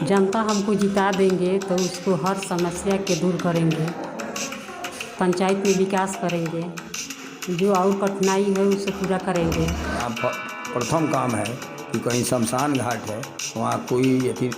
जनता हमको जिता देंगे तो उसको हर समस्या के दूर करेंगे, पंचायत में विकास करेंगे, जो और कठिनाई है उसे पूरा करेंगे। प्रथम काम है कि कहीं शमशान घाट है, वहाँ कोई यदि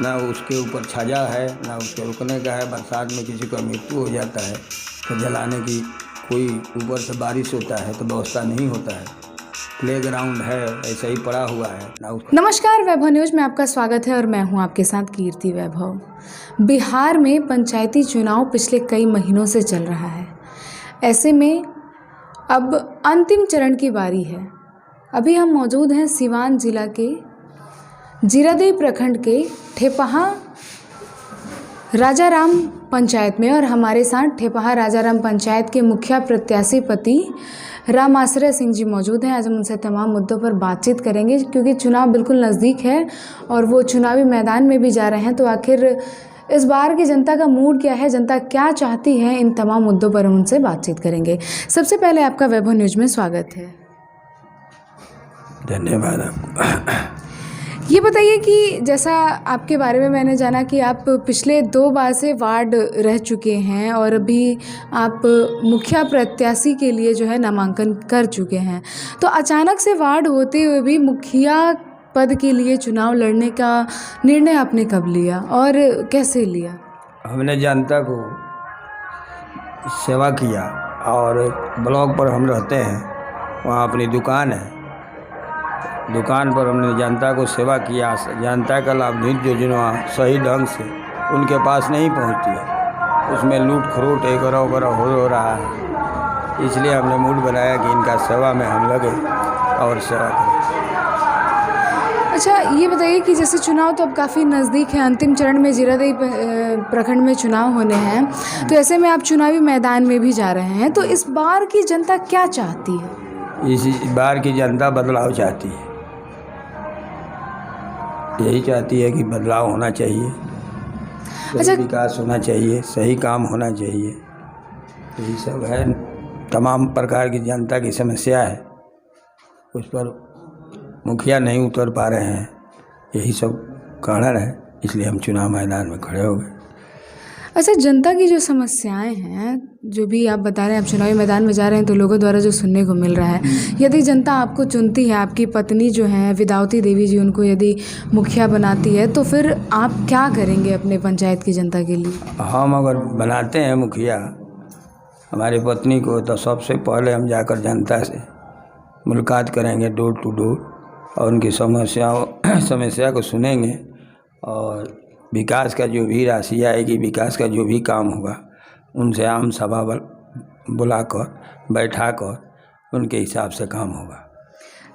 ना उसके ऊपर छाजा है ना उसके रुकने का है, बरसात में किसी का मृत्यु हो जाता है तो जलाने की कोई ऊपर से बारिश होता है तो व्यवस्था नहीं होता है। प्लेग्राउंड है ऐसा ही पड़ा हुआ है ना उसका। नमस्कार, वैभव न्यूज़ में आपका स्वागत है और मैं हूं आपके साथ कीर्ति वैभव। बिहार में पंचायती चुनाव पिछले कई महीनों से चल रहा है। ऐसे में अब अंतिम चरण की बारी है। अभी हम मौजूद हैं सिवान जिला के जीरादेई प्रखंड के ठेपहा राजाराम पंचायत में और हमारे साथ ठेपहा राजाराम पंचायत के मुखिया प्रत्याशी पति राम आश्रय सिंह जी मौजूद हैं। आज हम उनसे तमाम मुद्दों पर बातचीत करेंगे क्योंकि चुनाव बिल्कुल नज़दीक है और वो चुनावी मैदान में भी जा रहे हैं। तो आखिर इस बार की जनता का मूड क्या है, जनता क्या चाहती है, इन तमाम मुद्दों पर हम उनसे बातचीत करेंगे। सबसे पहले आपका वैभव न्यूज़ में स्वागत है। धन्यवाद आपको। ये बताइए कि जैसा आपके बारे में मैंने जाना कि आप पिछले 2 बार से वार्ड रह चुके हैं और अभी आप मुखिया प्रत्याशी के लिए जो है नामांकन कर चुके हैं, तो अचानक से वार्ड होते हुए भी मुखिया पद के लिए चुनाव लड़ने का निर्णय आपने कब लिया और कैसे लिया? हमने जनता को सेवा किया और ब्लॉक पर हम रहते हैं, वहाँ अपनी दुकान है, दुकान पर हमने जनता को सेवा किया। जनता का लाभान्वित योजना सही ढंग से उनके पास नहीं पहुंचती है, उसमें लूट खरोट वगैरह हो रहा है। इसलिए हमने मूड बनाया कि इनका सेवा में हम लगे और सेवा करें। अच्छा, ये बताइए कि जैसे चुनाव तो अब काफ़ी नज़दीक है, अंतिम चरण में जीरादेई प्रखंड में चुनाव होने हैं, तो ऐसे में आप चुनावी मैदान में भी जा रहे हैं, तो इस बार की जनता क्या चाहती है? इस बार की जनता बदलाव चाहती है, यही चाहती है कि बदलाव होना चाहिए, अच्छा, विकास होना चाहिए, सही काम होना चाहिए। यही सब है, तमाम प्रकार की जनता की समस्या है, उस पर मुखिया नहीं उतर पा रहे हैं, यही सब कारण है, इसलिए हम चुनाव मैदान में खड़े हो गए। अच्छा, जनता की जो समस्याएं हैं, जो भी आप बता रहे हैं, आप चुनावी मैदान में जा रहे हैं तो लोगों द्वारा जो सुनने को मिल रहा है, यदि जनता आपको चुनती है, आपकी पत्नी जो हैं विद्यावती देवी जी, उनको यदि मुखिया बनाती है, तो फिर आप क्या करेंगे अपने पंचायत की जनता के लिए? हम अगर बनाते हैं मुखिया हमारी पत्नी को, तो सबसे पहले हम जाकर जनता से मुलाकात करेंगे डोर टू डोर और उनकी समस्या को सुनेंगे और विकास का जो भी राशि आएगी, विकास का जो भी काम होगा, उनसे आम सभा बुलाकर बैठाकर उनके हिसाब से काम होगा।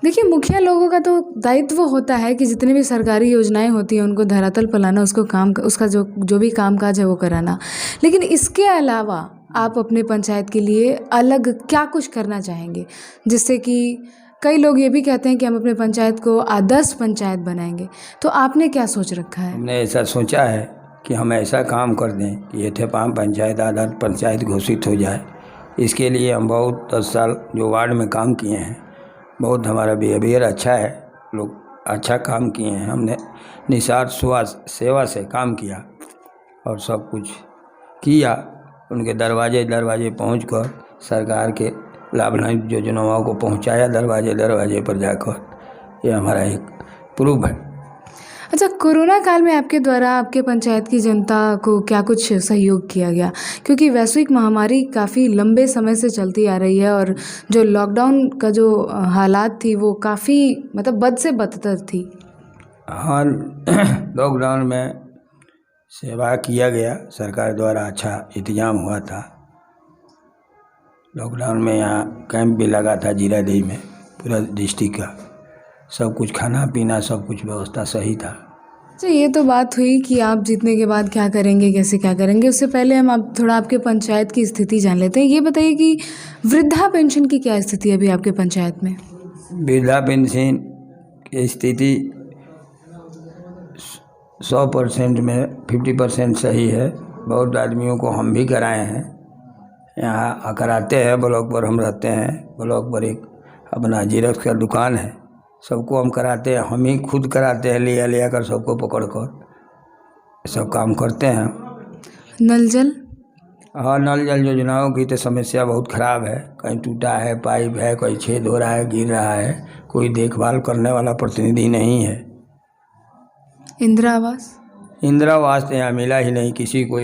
देखिए, मुखिया लोगों का तो दायित्व होता है कि जितनी भी सरकारी योजनाएं होती हैं उनको धरातल पर लाना, उसका जो भी कामकाज है वो कराना। लेकिन इसके अलावा आप अपने पंचायत के लिए अलग क्या कुछ करना चाहेंगे, जिससे कि कई लोग ये भी कहते हैं कि हम अपने पंचायत को आदर्श पंचायत बनाएंगे, तो आपने क्या सोच रखा है? हमने ऐसा सोचा है कि हम ऐसा काम कर दें कि ये ठेपहा पंचायत आदर्श पंचायत घोषित हो जाए। इसके लिए हम बहुत 10 साल जो वार्ड में काम किए हैं, बहुत हमारा बिहेवियर अच्छा है, लोग अच्छा काम किए हैं। हमने निस्वार्थ सेवा से काम किया और सब कुछ किया, उनके दरवाजे पहुंचकर सरकार के लाभान्वित योजनाओं को पहुंचाया दरवाजे पर जाकर। ये हमारा एक प्रूफ है। अच्छा, कोरोना काल में आपके द्वारा आपके पंचायत की जनता को क्या कुछ सहयोग किया गया? क्योंकि वैश्विक महामारी काफ़ी लंबे समय से चलती आ रही है और जो लॉकडाउन का जो हालात थी वो काफ़ी बद से बदतर थी। हाँ, लॉकडाउन में सेवा किया गया, सरकार द्वारा अच्छा इंतजाम हुआ था। लॉकडाउन में यहाँ कैंप भी लगा था जीरादेई में, पूरा डिस्ट्रिक्ट का सब कुछ खाना पीना सब कुछ व्यवस्था सही था। अच्छा, ये तो बात हुई कि आप जीतने के बाद क्या करेंगे, कैसे क्या करेंगे। उससे पहले हम आप थोड़ा आपके पंचायत की स्थिति जान लेते हैं। ये बताइए कि वृद्धा पेंशन की क्या स्थिति है अभी आपके पंचायत में? वृद्धा पेंशन की स्थिति 100% में 50% सही है। बहुत आदमियों को हम भी कराए हैं, यहाँ कराते हैं। ब्लॉक पर हम रहते हैं, ब्लॉक पर एक अपना जेरॉक्स का दुकान है, सबको हम कराते हैं, हम ही खुद कराते हैं, लिया कर सबको पकड़ कर सब काम करते हैं। नल जल? हाँ, नल जल योजनाओं की तो समस्या बहुत ख़राब है। कहीं टूटा है पाइप है, कहीं छेद हो रहा है, गिर रहा है, कोई देखभाल करने वाला प्रतिनिधि नहीं है। इंदिरा आवास? इंदिरा आवास तो यहाँ मिला ही नहीं किसी को।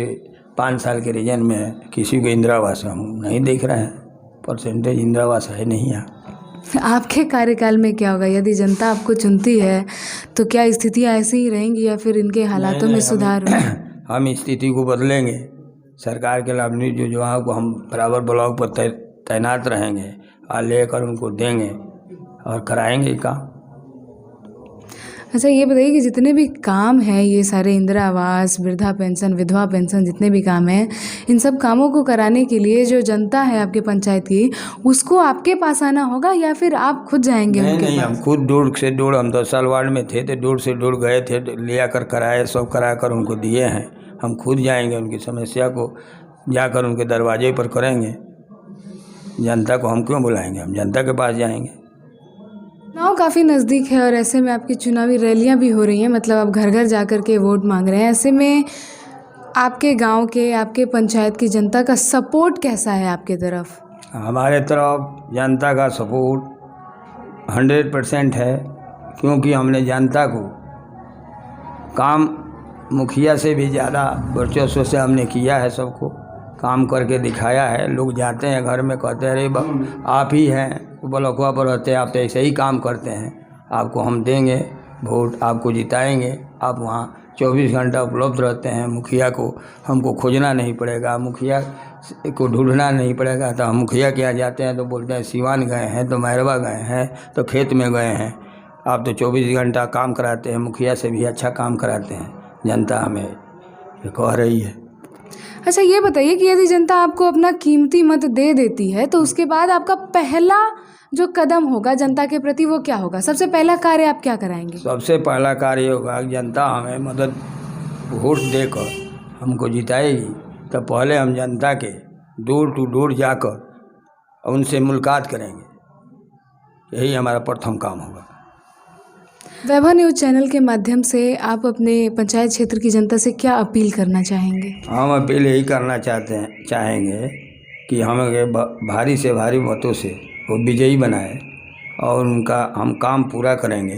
5 साल के रीजन में किसी को इंदिरा आवास हम नहीं देख रहे हैं। परसेंटेज इंदिरा आवास है नहीं यहाँ। आपके कार्यकाल में क्या होगा यदि जनता आपको चुनती है, तो क्या स्थितियाँ ऐसी ही रहेंगी या फिर इनके हालातों में सुधार होगा? हम स्थिति को बदलेंगे। सरकार के लाभान्वित योजनाओं को हम बराबर ब्लॉक पर तैनात रहेंगे और लेकर उनको देंगे और कराएंगे काम। अच्छा, ये बताइए कि जितने भी काम हैं, ये सारे इंदिरा आवास, वृद्धा पेंशन, विधवा पेंशन, जितने भी काम हैं, इन सब कामों को कराने के लिए जो जनता है आपके पंचायत की, उसको आपके पास आना होगा या फिर आप खुद जाएंगे उनके नहीं, पास? हम खुद दूर से दूर, हम 10 साल वार्ड में थे तो दूर से दूर गए थे, लिया कर कराए, सब करा कर उनको दिए हैं। हम खुद जाएंगे, उनकी समस्या को जाकर उनके दरवाजे पर करेंगे। जनता को हम क्यों बुलाएंगे, हम जनता के पास जाएंगे। चुनाव काफ़ी नज़दीक है और ऐसे में आपकी चुनावी रैलियां भी हो रही हैं, मतलब आप घर घर जाकर के वोट मांग रहे हैं। ऐसे में आपके गांव के, आपके पंचायत की जनता का सपोर्ट कैसा है आपके तरफ? हमारे तरफ जनता का सपोर्ट 100% है, क्योंकि हमने जनता को काम मुखिया से भी ज़्यादा वर्चस्व से हमने किया है, सबको काम करके दिखाया है। लोग जाते हैं घर में, कहते हैं अरे आप ही हैं ब्लॉकवा पर रहते हैं, आप तो ऐसे ही काम करते हैं, आपको हम देंगे वोट, आपको जिताएंगे। आप वहाँ 24 घंटा उपलब्ध रहते हैं। मुखिया को हमको खोजना नहीं पड़ेगा, मुखिया को ढूंढना नहीं पड़ेगा। तो हम मुखिया के यहाँ जाते हैं तो बोलते हैं सिवान गए हैं, तो मैरवा गए हैं, तो खेत में गए हैं। आप तो 24 घंटा काम कराते हैं, मुखिया से भी अच्छा काम कराते हैं। जनता हमें ये कह रही है। अच्छा, ये बताइए कि यदि जनता आपको अपना कीमती मत दे देती है, तो उसके बाद आपका पहला जो कदम होगा जनता के प्रति वो क्या होगा? सबसे पहला कार्य आप क्या कराएंगे? सबसे पहला कार्य होगा जनता हमें मदद वोट देकर हमको जिताएगी, तो पहले हम जनता के दूर टू दूर जाकर उनसे मुलाकात करेंगे। यही हमारा प्रथम काम होगा। वैभव न्यूज़ चैनल के माध्यम से आप अपने पंचायत क्षेत्र की जनता से क्या अपील करना चाहेंगे? हम अपील यही करना चाहेंगे कि हमें भारी से भारी मतों से वो विजयी बनाए और उनका हम काम पूरा करेंगे।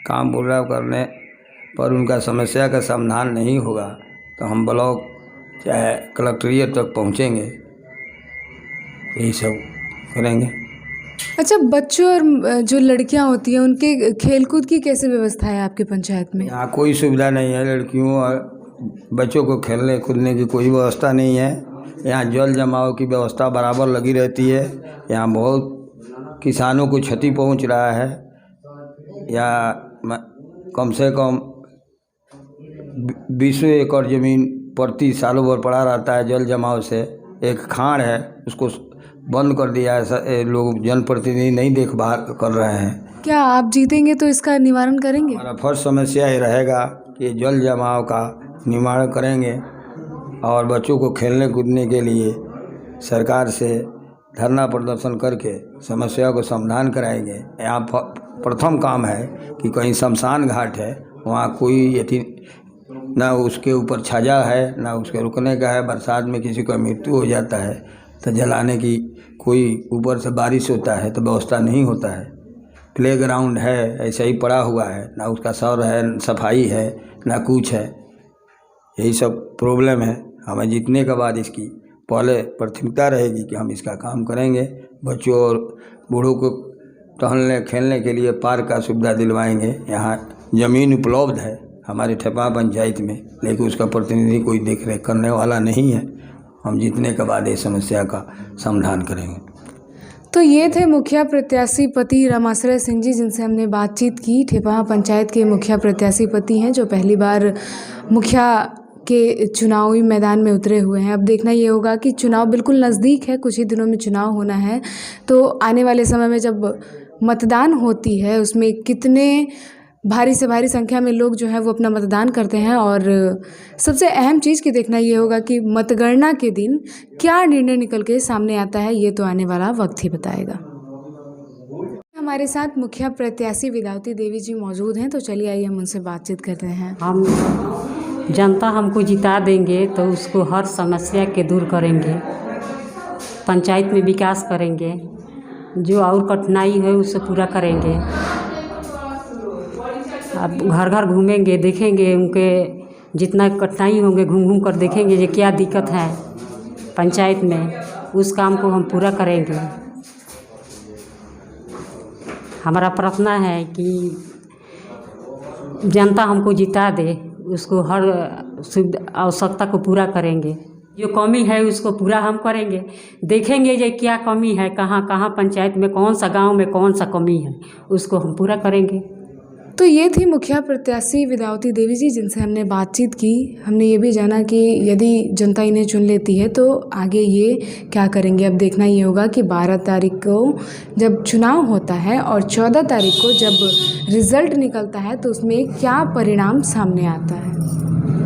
काम पूरा करने पर उनका समस्या का समाधान नहीं होगा तो हम ब्लॉक चाहे कलेक्ट्रेट तक पहुंचेंगे, यही सब करेंगे। अच्छा, बच्चों और जो लड़कियां होती हैं उनके खेलकूद की कैसे व्यवस्था है आपके पंचायत में? यहाँ कोई सुविधा नहीं है। लड़कियों और बच्चों को खेलने कूदने की कोई व्यवस्था नहीं है। यहाँ जल जमाव की व्यवस्था बराबर लगी रहती है। यहाँ बहुत किसानों को क्षति पहुँच रहा है। या कम से कम 20 एकड़ ज़मीन प्रति सालों भर पड़ा रहता है जल जमाव से। एक खाड़ है उसको बंद कर दिया है, लोग जनप्रतिनिधि नहीं देखभाल कर रहे हैं। क्या आप जीतेंगे तो इसका निवारण करेंगे? हमारा फर्स्ट समस्या ये रहेगा कि जल जमाव का निवारण करेंगे और बच्चों को खेलने कूदने के लिए सरकार से धरना प्रदर्शन करके समस्या को समाधान कराएंगे। यहाँ प्रथम काम है कि कहीं शमशान घाट है, वहाँ कोई यदि ना उसके ऊपर छाजा है ना उसके रुकने का है। बरसात में किसी का मृत्यु हो जाता है तो जलाने की कोई ऊपर से बारिश होता है तो व्यवस्था नहीं होता है। प्ले ग्राउंड है ऐसा ही पड़ा हुआ है, ना उसका सौर है, सफाई है, ना कुछ है। यही सब प्रॉब्लम है। हमें जीतने के बाद इसकी पहले प्राथमिकता रहेगी कि हम इसका काम करेंगे। बच्चों और बूढ़ों को टहलने खेलने के लिए पार्क का सुविधा दिलवाएंगे। यहाँ ज़मीन उपलब्ध है हमारे ठेपा पंचायत में, लेकिन उसका प्रतिनिधि कोई देख रेख करने वाला नहीं है। हम जीतने के बाद इस समस्या का समाधान करेंगे। तो ये थे मुखिया प्रत्याशी पति रामाश्रय सिंह जी, जिनसे हमने बातचीत की। ठेपहा पंचायत के मुखिया प्रत्याशी पति हैं जो पहली बार मुखिया के चुनावी मैदान में उतरे हुए हैं। अब देखना ये होगा कि चुनाव बिल्कुल नज़दीक है, कुछ ही दिनों में चुनाव होना है, तो आने वाले समय में जब मतदान होती है उसमें कितने भारी से भारी संख्या में लोग जो हैं वो अपना मतदान करते हैं। और सबसे अहम चीज़ की देखना ये होगा कि मतगणना के दिन क्या निर्णय निकल के सामने आता है, ये तो आने वाला वक्त ही बताएगा। हमारे साथ मुखिया प्रत्याशी विद्यावती देवी जी मौजूद हैं, तो चलिए आइए हम उनसे बातचीत करते हैं। हम जनता हमको जिता देंगे तो उसको हर समस्या के दूर करेंगे, पंचायत में विकास करेंगे, जो और कठिनाई है उसे पूरा करेंगे। अब घर घर घूमेंगे, देखेंगे उनके जितना कठिनाई होंगे, घूम घूम कर देखेंगे कि क्या दिक्कत है पंचायत में, उस काम को हम पूरा करेंगे। हमारा प्रार्थना है कि जनता हमको जिता दे, उसको हर आवश्यकता को पूरा करेंगे, जो कमी है उसको पूरा हम करेंगे। देखेंगे जे क्या कमी है, कहाँ कहाँ पंचायत में कौन सा गांव में कौन सा कमी है, उसको हम पूरा करेंगे। तो ये थी मुखिया प्रत्याशी विद्यावती देवी जी, जिनसे हमने बातचीत की। हमने ये भी जाना कि यदि जनता इन्हें चुन लेती है तो आगे ये क्या करेंगे। अब देखना ये होगा कि 12 तारीख को जब चुनाव होता है और 14 तारीख को जब रिज़ल्ट निकलता है तो उसमें क्या परिणाम सामने आता है।